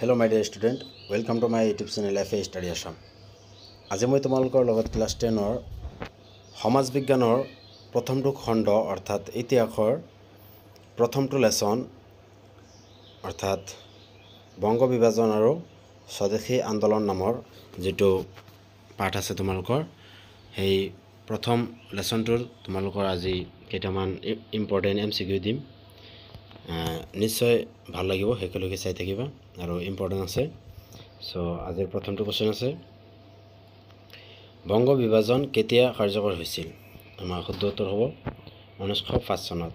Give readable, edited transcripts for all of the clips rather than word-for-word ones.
Hello my dear student, welcome to my YouTube channel FA Study Assam. আজি মই তোমালোকৰ লগত ক্লাছ 10ৰ সমাজ বিজ্ঞানৰ প্ৰথমটো খণ্ড অৰ্থাৎ ইতিহাসৰ প্ৰথমটো লেসন অৰ্থাৎ বংগ বিভাজন আৰু স্বদেশী আন্দোলন নামৰ যেটো পাঠ আছে তোমালোকৰ সেই প্ৰথম লেসনটোৰ তোমালোকৰ আজি কেইটামান ইম্পৰ্টেন্ট MCQ দিম নিশ্চয় ভাল লাগিব হেকলৈকে চাই থাকিবা আৰু ইম্পৰ্টেন্ট আছে সো আজিৰ প্ৰথমটো কোৱেশ্চন আছে বংগ বিভাজন কেতিয়া কাৰ্যকৰ হৈছিল আমাৰ শুদ্ধ উত্তৰ হ'ব 1905 চনত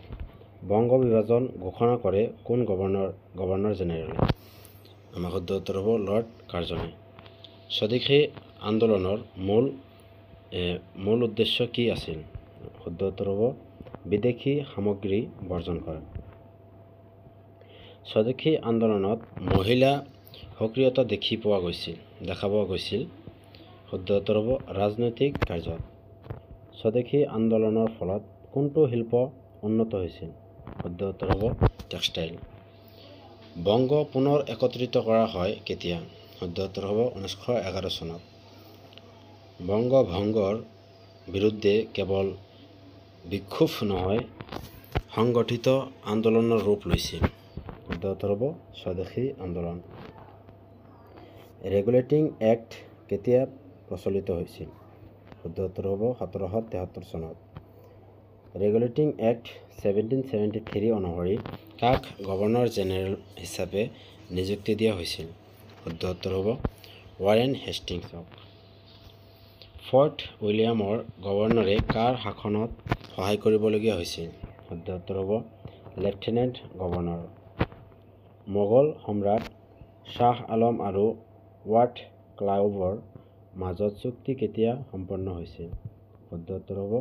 বংগ বিভাজন ঘোষণা কৰে কোন গভৰ্ণৰ জেনেৰেল আমাৰ শুদ্ধ উত্তৰ হ'ব লৰ্ড কাৰ্জনে স্বদেশী আন্দোলনৰ মূল উদ্দেশ্য কি আছিল শুদ্ধ উত্তৰ হ'ব বিদেশী সামগ্ৰী বৰ্জন কৰা স্বদেশী আন্দোলনত মহিলা সক্ৰিয়তা দেখা পোৱা গৈছিল শুদ্ধ উত্তৰ হ'ব ৰাজনৈতিক কাৰ্যত স্বদেশী আন্দোলনৰ ফলত কোনটো শিল্প উন্নত হৈছিল শুদ্ধ উত্তৰ হ'ব টেক্সটাইল বংগ পুনৰ একত্ৰিত কৰা হয় কেতিয়া শুদ্ধ উত্তৰ হ'ব 1911 চনত বংগ ভংগৰ বিৰুদ্ধে কেৱল বিক্ষোভ নহয় সংগঠিত আন্দোলনৰ ৰূপ লৈছিল শুদ্ধ উত্তৰ হ'ব স্বদেশী আন্দোলন ৰেগুলেটিং এক্ট কেতিয়া প্ৰচলিত হৈছিল শুদ্ধ উত্তৰ হ'ব 1773 চনত ৰেগুলেটিং এক্ট 1773 অনুসৰি কাক গভৰ্ণৰ জেনেৰেল হিচাপে নিযুক্তি দিয়া হৈছিল শুদ্ধ উত্তৰ হ'ব ৱাৰেন হেষ্টিংছক ফৰ্ট উইলিয়ামৰ গভৰ্ণৰে কাৰ শাসনত সহায় কৰিবলগীয়া হৈছিল শুদ্ধ উত্তৰ হ'ব লেফটেনেণ্ট গভৰ্ণৰ মোগল সম্ৰাট শাহ আলম আৰু ৱাট ক্লাইভৰ মাজত চুক্তি কেতিয়া সম্পন্ন হৈছিল শুদ্ধ উত্তৰ হ'ব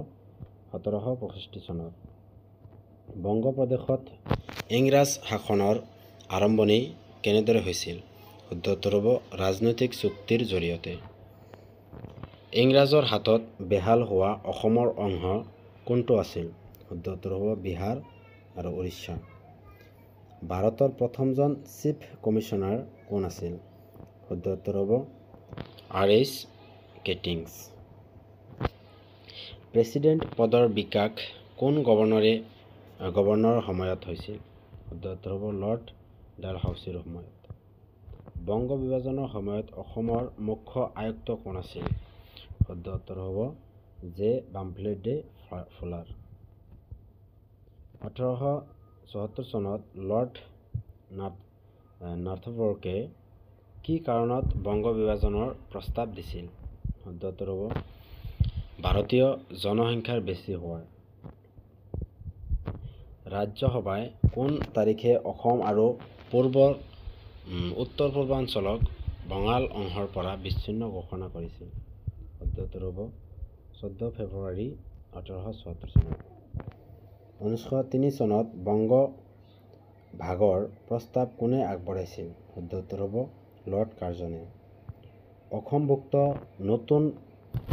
1765 চনত বংগ প্ৰদেশত ইংৰাজ শাসনৰ আৰম্ভণি কেনেদৰে হৈছিল শুদ্ধ উত্তৰ হ'ব ৰাজনৈতিক চুক্তিৰ জৰিয়তে ইংৰাজৰ হাতত বেহাল হোৱা অসমৰ অংশ কোনটো আছিল শুদ্ধ উত্তৰ হ'ব বিহাৰ আৰু উৰিষ্যা ভাৰতৰ প্ৰথমজন চিফ কমিছনাৰ কোন আছিল শুদ্ধ উত্তৰ হ'ব R.H. কেটিংছ প্ৰেসিডেন্ট পদৰ বিকাশ কোন গভৰ্ণৰৰ সময়ত হৈছিল শুদ্ধ উত্তৰ হ'ব লৰ্ড ডালহাউচিৰ সময়ত বংগ বিভাজনৰ সময়ত অসমৰ মুখ্য আয়ুক্ত কোন আছিল শুদ্ধ উত্তৰ হ'ব জে বামফ্লে ডে ফুলাৰ 1874 চনত লৰ্ড নাৰ্থবৰ্কে কি কাৰণত বংগ বিভাজনৰ প্ৰস্তাৱ দিছিল শুদ্ধ উত্তৰ হ'ব ভাৰতীয় জনসংখ্যাৰ বেছি হোৱা ৰাজ্যসভাই কোন তাৰিখে অসম আৰু উত্তৰ পূৰ্বাঞ্চলক বঙাল অংশৰ পৰা বিচ্ছিন্ন ঘোষণা কৰিছিল শুদ্ধ উত্তৰ হ'ব 14 ফেব্ৰুৱাৰী 1874 চনত 1903 চনত বংগ ভাগৰ প্ৰস্তাৱ কোনে আগবঢ়াইছিল শুদ্ধ উত্তৰ হ'ব লৰ্ড কাৰ্জনে অসমভুক্ত নতুন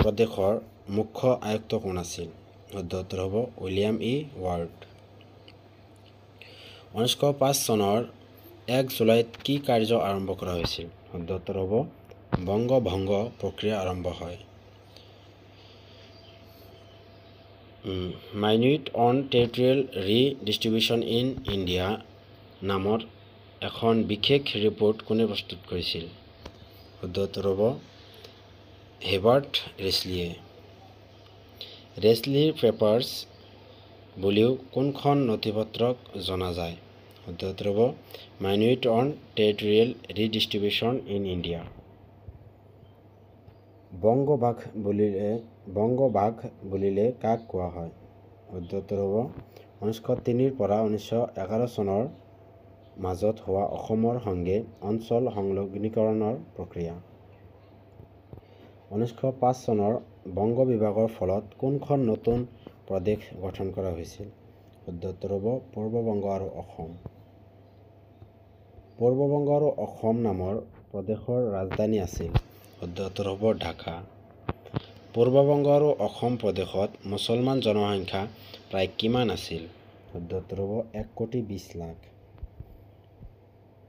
প্ৰদেশৰ মুখ্য আয়ুক্ত কোন আছিল শুদ্ধ উত্তৰ হ'ব উইলিয়াম ই ৱাৰ্ড 1905 চনৰ 1 জুলাইত কি কাৰ্য আৰম্ভ কৰা হৈছিল শুদ্ধ উত্তৰ হ'ব বংগ ভংগ প্ৰক্ৰিয়া আৰম্ভ হয় minority on territorial redistribution in India নামৰ এখন বিশেষ ৰিপৰ্ট কোনে প্ৰস্তুত কৰিছিল শুদ্ধ উত্তৰ হ'ব হেবাৰ্ট ৰেছলিৰ পেপাৰ্ছ বুলিও কোনখন নথিপত্ৰক জনা যায় শুদ্ধ উত্তৰ হ'ব minority on territorial redistribution in India বংগবাঘ বুলিলে কাক কোৱা হয় শুদ্ধ উত্তৰ হ'ব 1903 পৰা 1911 চনৰ মাজত হোৱা অসমৰ সংগে অঞ্চল সংলগ্নীকৰণৰ প্ৰক্ৰিয়া 1905 চনৰ বংগ বিভাগৰ ফলত কোনখন নতুন প্ৰদেশ গঠন কৰা হৈছিল শুদ্ধ উত্তৰ হ'ব পূৰ্ববংগ আৰু অসম নামৰ প্ৰদেশৰ ৰাজধানী আছিল শুদ্ধ উত্তৰ হ'ব ঢাকা পূৰ্ববংগ আৰু অসম প্ৰদেশত মুছলমান জনসংখ্যা প্ৰায় কিমান আছিল শুদ্ধ উত্তৰ হ'ব 1,20,00,000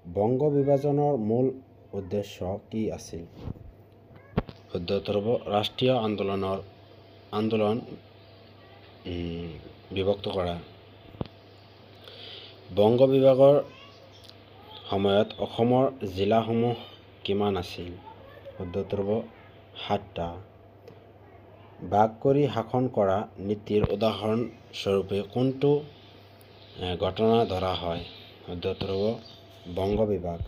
বংগ বিভাজনৰ মূল উদ্দেশ্য কি আছিল? শুদ্ধ উত্তৰ হ'ব ৰাষ্ট্ৰীয় আন্দোলন বিভক্ত কৰা। বংগ বিভাগৰ সময়ত অসমৰ জিলাসমূহ কিমান আছিল? শুদ্ধ উত্তৰ হ'ব 7টা। ভাগ কৰি শাসন কৰা নীতিৰ উদাহৰণ স্বৰূপে কোনটো ঘটনা ধৰা হয়? শুদ্ধ উত্তৰ হ'ব বংগ বিভাগ।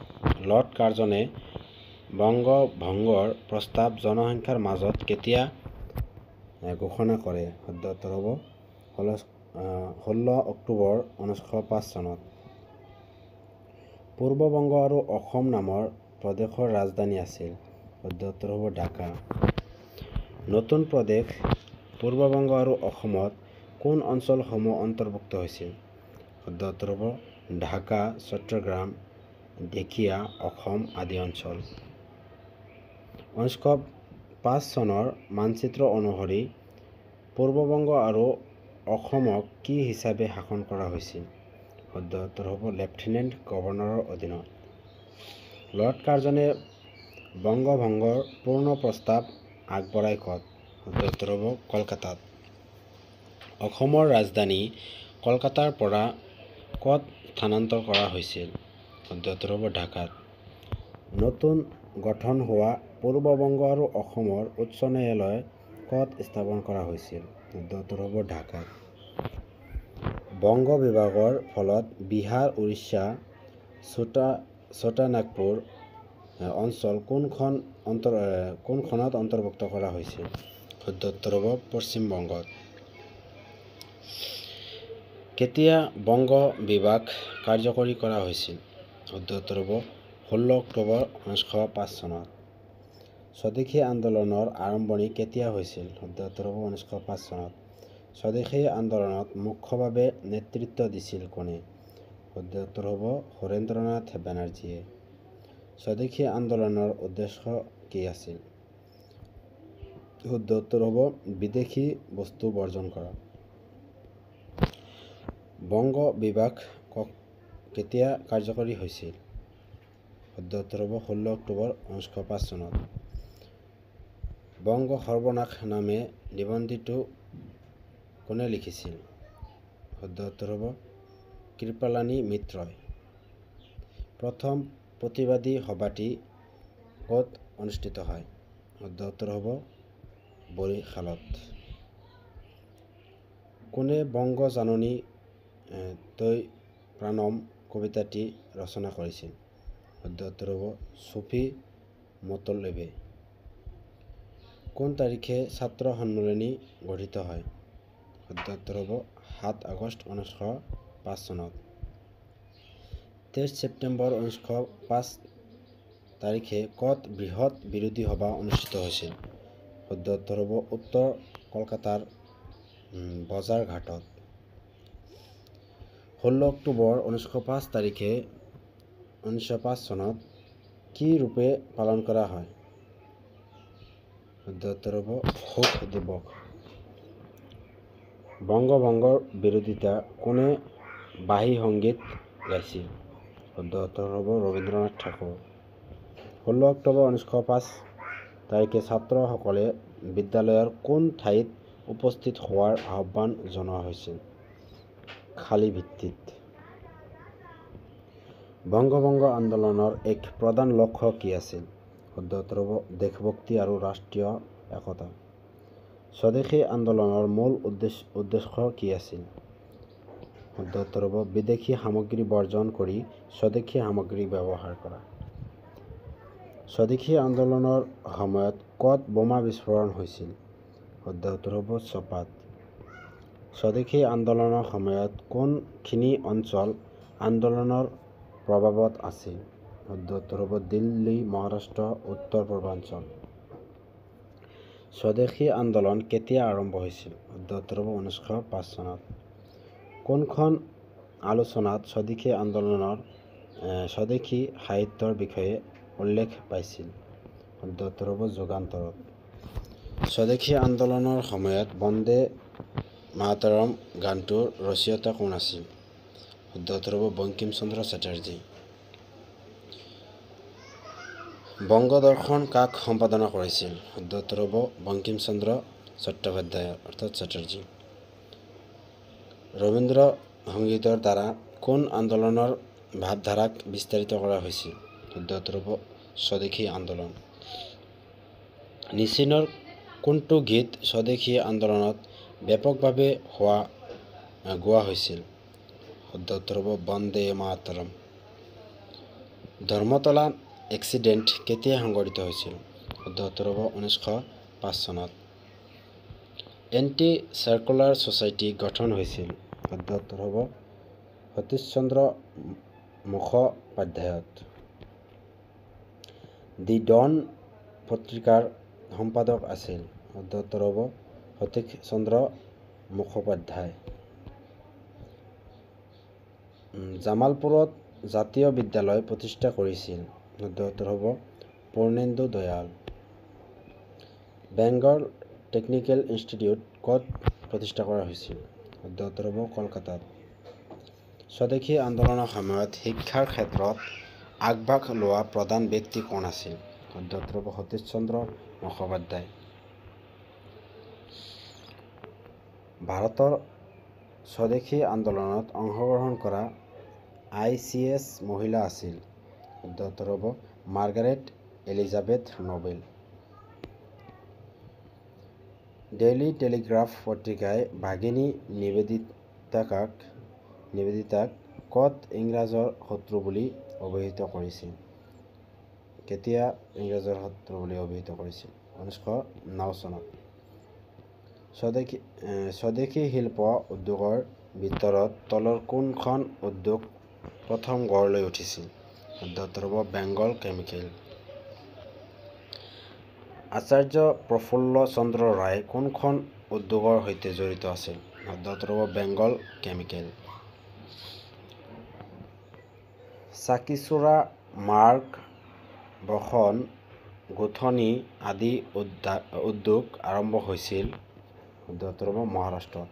লৰ্ড কাৰ্জনে বংগ ভংগৰ প্ৰস্তাৱ জনসংখ্যাৰ মাজত কেতিয়া ঘোষণা কৰে? শুদ্ধ উত্তৰ হ'ব 16 অক্টোবৰ 1905 চনত। পূৰ্ব বংগ আৰু অসম নামৰ প্ৰদেশৰ ৰাজধানী আছিল? শুদ্ধ উত্তৰ হ'ব ঢাকা। নতুন প্ৰদেশ পূৰ্ব বংগ আৰু অসমত কোন অঞ্চলসমূহ অন্তৰ্ভুক্ত হৈছিল? শুদ্ধ উত্তৰ হ'ব ঢাকা, চট্টগ্ৰাম, ঢেকিয়া, অসম আদি অঞ্চল। 1905 চনৰ মানচিত্ৰ অনুসৰি পূৰ্ব বংগ আৰু অসমক কি হিচাপে শাসন কৰা হৈছিল? শুদ্ধ উত্তৰ হ'ব লেফটেনেণ্ট গভৰ্ণৰৰ অধীনত। লৰ্ড কাৰ্জনে বংগ ভংগৰ পূৰ্ণ প্ৰস্তাৱ আগবঢ়াই ক'ত? শুদ্ধ উত্তৰ হ'ব কলকাতাত। অসমৰ ৰাজধানী কলকাতাৰ পৰা ক'ত স্থানান্তৰ কৰা হৈছিল? শুদ্ধ উত্তৰ হ'ব ঢাকাত। নতুন গঠন হোৱা পূৰ্ব বংগ আৰু অসমৰ উচ্চ ন্যায়ালয় ক'ত স্থাপন কৰা হৈছিল? শুদ্ধ উত্তৰ হ'ব ঢাকাত। বংগ বিভাগৰ ফলত বিহাৰ, উৰিষ্যা, ছোটানাগপুৰ অঞ্চল কোনখনত অন্তৰ্ভুক্ত কৰা হৈছিল? শুদ্ধ উত্তৰ হ'ব পশ্চিম বংগত। কেতিয়া বংগ বিভাগ কাৰ্যকৰী কৰা হৈছিল? শুদ্ধ উত্তৰ হ'ব 16 অক্টোবৰ 1905 চনত। স্বদেশী আন্দোলনৰ আৰম্ভণি কেতিয়া হৈছিল? শুদ্ধ উত্তৰ হ'ব 1905 চনত। স্বদেশী আন্দোলনত মুখ্যভাৱে নেতৃত্ব দিছিল কোনে? শুদ্ধ উত্তৰ হ'ব হৰেন্দ্ৰনাথ বেনাৰ্জীয়ে। স্বদেশী আন্দোলনৰ উদ্দেশ্য কি আছিল? শুদ্ধ উত্তৰ হ'ব বিদেশী বস্তু বৰ্জন কৰা। বংগ বিভাগ কেতিয়া কাৰ্যকৰী হৈছিল? শুদ্ধ উত্তৰ হ'ব 16 অক্টোবৰ 1905 চনত। বংগ সৰ্বনাশ নামে নিবন্ধটো কোনে লিখিছিল? শুদ্ধ উত্তৰ হ'ব কৃপালানি মিত্ৰই। প্ৰথম প্ৰতিবাদী সভাটি ক'ত অনুষ্ঠিত হয়? শুদ্ধ উত্তৰ হ'ব বৰিশালত। কোনে বংগ জাননী তৈ প্ৰাণম কবিতাটি ৰচনা কৰিছিল? শুদ্ধ উত্তৰ হ'ব ছুফি মতলবে। কোন তাৰিখে ছাত্ৰ সন্মিলনী গঠিত হয়? শুদ্ধ উত্তৰ হ'ব 7 আগষ্ট 1905 চনত। 23 ছেপ্টেম্বৰ 1905 তাৰিখে ক'ত বৃহৎ বিৰোধী সভা অনুষ্ঠিত হৈছিল? শুদ্ধ উত্তৰ হ'ব উত্তৰ কলকাতাৰ বজাৰ ঘাটত। 16 অক্টোবৰ 1905 তাৰিখে 1905 চনত কি ৰূপে পালন কৰা হয়? শুদ্ধ উত্তৰ হ'ব শোক দিৱস। বংগ ভংগৰ বিৰোধিতা কোনে বাঁহী সংগীত গাইছিল? শুদ্ধ উত্তৰ হ'ব ৰবীন্দ্ৰনাথ ঠাকুৰ। 16 অক্টোবৰ 1905 তাৰিখে ছাত্ৰসকলে বিদ্যালয়ৰ কোন ঠাইত উপস্থিত হোৱাৰ আহ্বান জনোৱা হৈছিল? খালী ভিত্তিত। বংগভংগ আন্দোলনৰ এক প্ৰধান লক্ষ্য কি আছিল? শুদ্ধ উত্তৰ হ'ব দেশভক্তি আৰু ৰাষ্ট্ৰীয় একতা। স্বদেশী আন্দোলনৰ মূল উদ্দেশ্য কি আছিল? শুদ্ধ উত্তৰ হ'ব বিদেশী সামগ্ৰী বৰ্জন কৰি স্বদেশী সামগ্ৰী ব্যৱহাৰ কৰা। স্বদেশী আন্দোলনৰ সময়ত ক'ত বোমা বিস্ফোৰণ হৈছিল? শুদ্ধ উত্তৰ হ'ব চপাত। স্বদেশী আন্দোলনৰ সময়ত কোনখিনি অঞ্চল আন্দোলনৰ প্ৰভাৱত আছিল? শুদ্ধ উত্তৰ হ'ব দিল্লী, মহাৰাষ্ট্ৰ, উত্তৰ পূৰ্বাঞ্চল। স্বদেশী আন্দোলন কেতিয়া আৰম্ভ হৈছিল? শুদ্ধ উত্তৰ হ'ব 1905 চনত। কোনখন আলোচনাত স্বদেশী আন্দোলনৰ স্বদেশী সাহিত্যৰ বিষয়ে উল্লেখ পাইছিল? শুদ্ধ উত্তৰ হ'ব যুগান্তৰত। স্বদেশী আন্দোলনৰ সময়ত বন্দে মাতৰম গানটোৰ ৰচয়িতা কোন আছিল? শুদ্ধ উত্তৰ হ'ব বংকিম চন্দ্ৰ চেটাৰ্জী। বংগদৰ্শন কাক সম্পাদনা কৰিছিল? শুদ্ধ উত্তৰ হ'ব বংকিম চন্দ্ৰ চট্টোপাধ্যায় অৰ্থাৎ চেটাৰ্জী। ৰবীন্দ্ৰ সংগীতৰ দ্বাৰা কোন আন্দোলনৰ ভাৱধাৰাক বিস্তাৰিত কৰা হৈছিল? শুদ্ধ উত্তৰ হ'ব স্বদেশী আন্দোলন। নিচিনৰ কোনটো গীত স্বদেশী আন্দোলনত ব্যাপকভাৱে গোৱা হৈছিল? শুদ্ধ উত্তৰ হ'ব বন্দে মাতৰম। ধৰ্মতলা এক্সিডেণ্ট কেতিয়া সংঘটিত হৈছিল? শুদ্ধ উত্তৰ হ'ব 1905 চনত। এণ্টি চাৰ্কুলাৰ ছ'চাইটি গঠন হৈছিল? শুদ্ধ উত্তৰ হ'ব সতীশ চন্দ্ৰ মুখোপাধ্যায়ত। দি ডন পত্ৰিকাৰ সম্পাদক আছিল? শুদ্ধ উত্তৰ হ'ব সতীশ চন্দ্ৰ মুখোপাধ্যায়। জামালপুৰত জাতীয় বিদ্যালয় প্ৰতিষ্ঠা কৰিছিল? শুদ্ধ উত্তৰ হ'ব পূৰ্ণেন্দু দয়াল। বেংগল টেকনিকেল ইনষ্টিটিউট ক'ত প্ৰতিষ্ঠা কৰা হৈছিল? শুদ্ধ উত্তৰ হ'ব কলকাতাত। স্বদেশী আন্দোলনৰ সময়ত শিক্ষাৰ ক্ষেত্ৰত আগভাগ লোৱা প্ৰধান ব্যক্তি কোন আছিল? শুদ্ধ উত্তৰ হ'ব সতীশ চন্দ্ৰ মুখোপাধ্যায়। ভাৰতৰ স্বদেশী আন্দোলনত অংশগ্ৰহণ কৰা ICS মহিলা আছিল? শুদ্ধ উত্তৰ হ'ব Margaret Elizabeth Noble. Daily Telegraph পত্ৰিকাই ভাগিনী নিবেদিতাক ক'ত ইংৰাজৰ শত্ৰু বুলি অভিহিত কৰিছিল? কেতিয়া ইংৰাজৰ শত্ৰু বুলি অভিহিত কৰিছিল? 1909 চনত। স্বদেশী শিল্প উদ্যোগৰ ভিতৰত তলৰ কোনখন উদ্যোগ প্ৰথম গঢ় লৈ উঠিছিল? শুদ্ধ উত্তৰ হ'ব বেংগল কেমিকেল। আচাৰ্য প্ৰফুল্ল চন্দ্ৰ ৰায় কোনখন উদ্যোগৰ সৈতে জড়িত আছিল? শুদ্ধ উত্তৰ হ'ব বেংগল কেমিকেল। চাকিচুৰা মাৰ্গ বসন গোঠনি আদি উদ্যোগ আৰম্ভ হৈছিল? শুদ্ধ উত্তৰ হ'ব মহাৰাষ্ট্ৰত।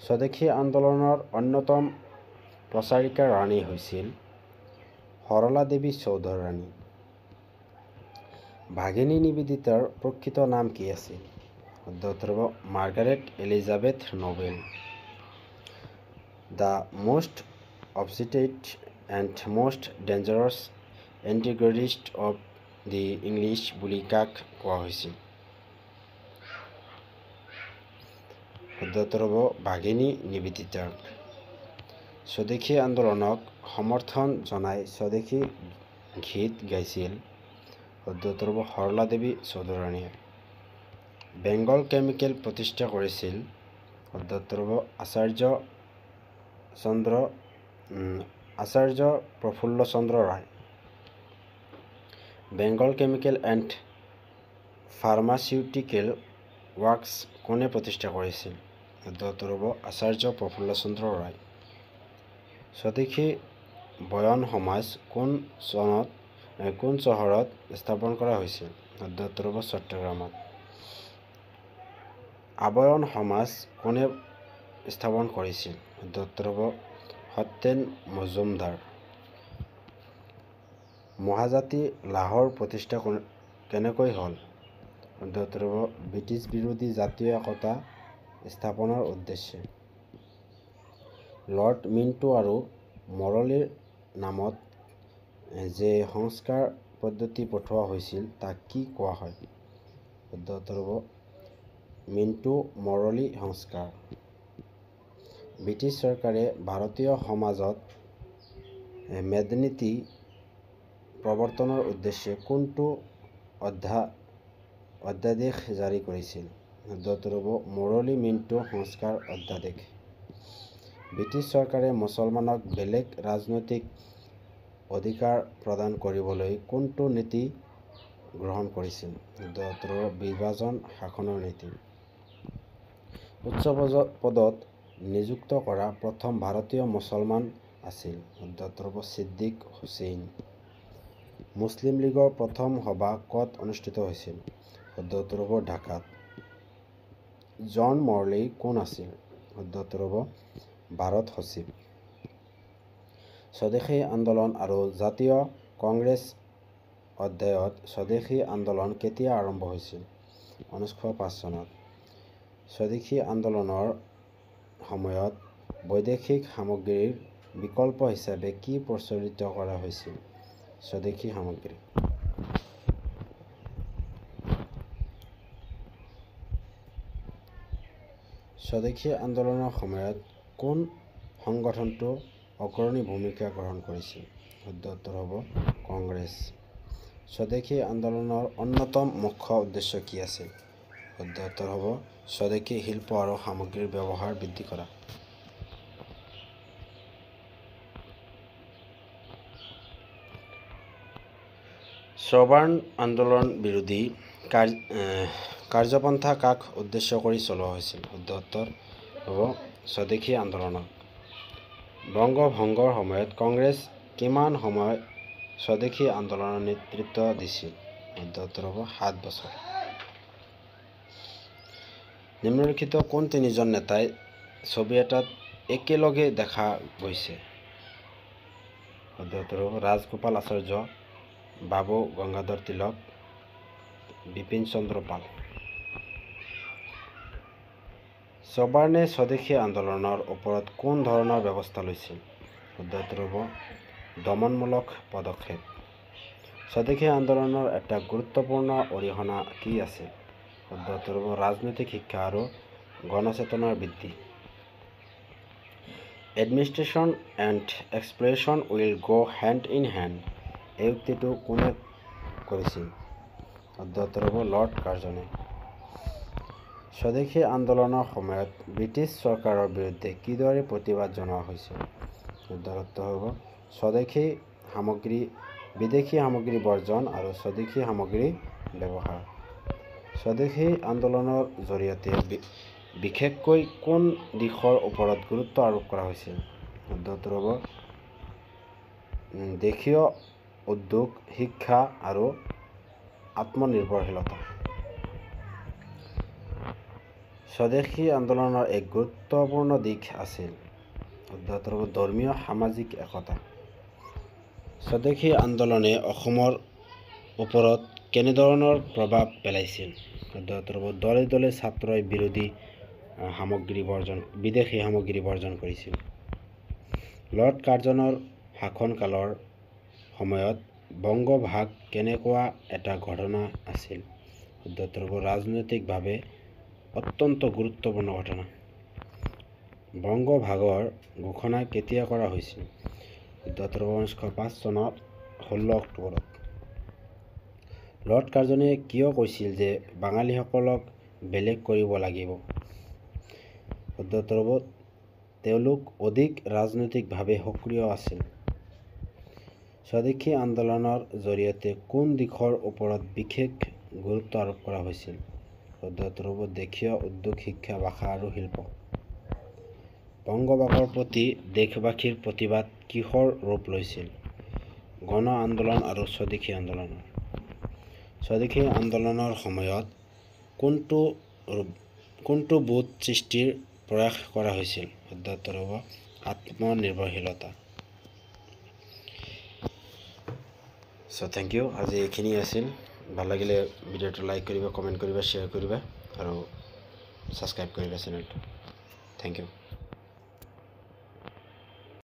স্বদেশী আন্দোলনৰ অন্যতম প্ৰচাৰিকা ৰাণী হৈছিল সৰলা দেৱী চৌধুৰাণী। ভাগিনী নিবেদিতাৰ প্ৰকৃত নাম কি আছিল? শুদ্ধ উত্তৰ হ'ব Margaret Elizabeth Noble. The most obstinate and most dangerous antagonist of the English বুলি কাক কোৱা হৈছিল? শুদ্ধ উত্তৰ হ'ব ভাগিনী নিবেদিতাক। স্বদেশী আন্দোলনক সমৰ্থন জনাই স্বদেশী গীত গাইছিল? শুদ্ধ উত্তৰ হ'ব সৰলা দেৱী চৌধুৰাণীয়ে। বেংগল কেমিকেল প্ৰতিষ্ঠা কৰিছিল? শুদ্ধ উত্তৰ হ'ব Acharya Prafulla Chandra Ray. Bengal Chemical and Pharmaceutical Works কোনে প্ৰতিষ্ঠা কৰিছিল? শুদ্ধ উত্তৰ হ'ব আচাৰ্য প্ৰফুল্ল চন্দ্ৰ ৰায়। স্বদেশী বয়ন সমাজ কোন চহৰত স্থাপন কৰা হৈছিল? শুদ্ধ উত্তৰ হ'ব চট্টগ্ৰামত। আবয়ন সমাজ কোনে স্থাপন কৰিছিল? শুদ্ধ উত্তৰ হ'ব সত্যেন মজুমদাৰ। মহাজাতি লাহোৰ প্ৰতিষ্ঠা কেনেকৈ হ'ল? শুদ্ধ উত্তৰ হ'ব ব্ৰিটিছ বিৰোধী জাতীয় একতা স্থাপনৰ উদ্দেশ্যে। লৰ্ড মিণ্টো আৰু মৰলীৰ নামত যে সংস্কাৰ পদ্ধতি পঠোৱা হৈছিল তাক কি কোৱা হয়? শুদ্ধ উত্তৰ হ'ব মিণ্টো মৰলী সংস্কাৰ। ব্ৰিটিছ চৰকাৰে ভাৰতীয় সমাজত মেডনীতি প্ৰৱৰ্তনৰ উদ্দেশ্যে কোনটো অধ্যাদেশ জাৰি কৰিছিল? শুদ্ধ উত্তৰ হ'ব মৰলী মিণ্টো সংস্কাৰ অধ্যাদেশ। ব্ৰিটিছ চৰকাৰে মুছলমানক বেলেগ ৰাজনৈতিক অধিকাৰ প্ৰদান কৰিবলৈ কোনটো নীতি গ্ৰহণ কৰিছিল? শুদ্ধ উত্তৰ হ'ব বিভাজন শাসনৰ নীতি। উচ্চ পদত নিযুক্ত কৰা প্ৰথম ভাৰতীয় মুছলমান আছিল? শুদ্ধ উত্তৰ হ'ব ছিদ্দিক হুছেইন। মুছলিম লীগৰ প্ৰথম সভা ক'ত অনুষ্ঠিত হৈছিল? শুদ্ধ উত্তৰ হ'ব ঢাকাত। জন মৰলী কোন আছিল? শুদ্ধ উত্তৰ হ'ব ভাৰত সচিব। স্বদেশী আন্দোলন আৰু জাতীয় কংগ্ৰেছ অধ্যায়ত স্বদেশী আন্দোলন কেতিয়া আৰম্ভ হৈছিল? 1905 চনত। স্বদেশী আন্দোলনৰ সময়ত বৈদেশিক সামগ্ৰীৰ বিকল্প হিচাপে কি প্ৰচলিত কৰা হৈছিল? স্বদেশী সামগ্ৰী। স্বদেশী আন্দোলনৰ সময়ত কোন সংগঠনটো অগ্ৰণী ভূমিকা গ্ৰহণ কৰিছিল? শুদ্ধ উত্তৰ হ'ব কংগ্ৰেছ। স্বদেশী আন্দোলনৰ অন্যতম মুখ্য উদ্দেশ্য কি আছিল? শুদ্ধ উত্তৰ হ'ব স্বদেশী শিল্প আৰু সামগ্ৰীৰ ব্যৱহাৰ বৃদ্ধি কৰা। সবৰ্ণ আন্দোলন বিৰোধী কাৰ্যপন্থা কাক উদ্দেশ্য কৰি চলোৱা হৈছিল? শুদ্ধ উত্তৰ হ'ব স্বদেশী আন্দোলনক। বংগভংগৰ সময়ত কংগ্ৰেছ কিমান সময় স্বদেশী আন্দোলনৰ নেতৃত্ব দিছিল? শুদ্ধ উত্তৰ হ'ব 7 বছৰ। নিম্নলিখিত কোন তিনিজন নেতাই ছবি এটাত একেলগে দেখা গৈছে? শুদ্ধ উত্তৰ হ'ব ৰাজগোপাল আচাৰ্য, বাবু গংগাধৰ তিলক, বিপিন চন্দ্ৰ পাল। সবৰ্ণে স্বদেশী আন্দোলনৰ ওপৰত কোন ধৰণৰ ব্যৱস্থা লৈছিল? শুদ্ধ উত্তৰ হ'ব দমনমূলক পদক্ষেপ। স্বদেশী আন্দোলনৰ এটা গুৰুত্বপূৰ্ণ অৰিহণা কি আছিল? শুদ্ধ উত্তৰ হ'ব ৰাজনৈতিক শিক্ষা আৰু গণচেতনাৰ বৃদ্ধি। Administration and exploitation will go hand in hand, এই উক্তিটো কোনে কৰিছিল? শুদ্ধ উত্তৰ হ'ব লৰ্ড কাৰ্জনে। স্বদেশী আন্দোলনৰ সময়ত ব্ৰিটিছ চৰকাৰৰ বিৰুদ্ধে কিদৰে প্ৰতিবাদ জনোৱা হৈছিল? শুদ্ধ উত্তৰ হ'ব বিদেশী সামগ্ৰী বৰ্জন আৰু স্বদেশী সামগ্ৰী ব্যৱহাৰ। স্বদেশী আন্দোলনৰ জৰিয়তে বিশেষকৈ কোন দিশৰ ওপৰত গুৰুত্ব আৰোপ কৰা হৈছিল? শুদ্ধ উত্তৰ হ'ব দেশীয় উদ্যোগ, শিক্ষা আৰু আত্মনিৰ্ভৰশীলতা। স্বদেশী আন্দোলনৰ এক গুৰুত্বপূৰ্ণ দিশ আছিল। শুদ্ধ উত্তৰ হ'ব ধৰ্মীয় সামাজিক একতা। স্বদেশী আন্দোলনে অসমৰ ওপৰত কেনেধৰণৰ প্ৰভাৱ পেলাইছিল? শুদ্ধ উত্তৰ হ'ব দলে দলে ছাত্ৰই বিদেশী সামগ্ৰী বৰ্জন কৰিছিল। লৰ্ড কাৰ্জনৰ শাসনকালৰ সময়ত বংগভাগ কেনেকুৱা এটা ঘটনা আছিল? শুদ্ধ উত্তৰ হ'ব ৰাজনৈতিকভাৱে অত্যন্ত গুৰুত্বপূৰ্ণ ঘটনা। বংগভাগৰ ঘোষণা কেতিয়া কৰা হৈছিল? শুদ্ধ উত্তৰ হ'ব 1905 চনৰ 16 অক্টোবৰত। লৰ্ড কাৰ্জনে কিয় কৈছিল যে বাঙালীসকলক বেলেগ কৰিব লাগিব? শুদ্ধ উত্তৰ হ'ব তেওঁলোক অধিক ৰাজনৈতিকভাৱে সক্ৰিয় আছিল। স্বদেশী আন্দোলনৰ জৰিয়তে কোন দিশৰ ওপৰত বিশেষ গুৰুত্ব আৰোপ কৰা হৈছিল? শুদ্ধ উত্তৰ হ'ব দেশীয় উদ্যোগ, শিক্ষা, ভাষা আৰু শিল্প। বংগভাগৰ প্ৰতি দেশবাসীৰ প্ৰতিবাদ কিহৰ ৰূপ লৈছিল? গণ আন্দোলন আৰু স্বদেশী আন্দোলনৰ। স্বদেশী আন্দোলনৰ সময়ত কোনটো বোধ সৃষ্টিৰ প্ৰয়াস কৰা হৈছিল? শুদ্ধ উত্তৰ হ'ব আত্মনিৰ্ভৰশীলতা। Thank U. আজি এইখিনি আছিল। ভাল লাগিলে ভিডিঅ'টো লাইক কৰিবা, কমেণ্ট কৰিবা, শ্বেয়াৰ কৰিবা আৰু ছাবস্ক্ৰাইব কৰিবা চেনেলটো। Thank U.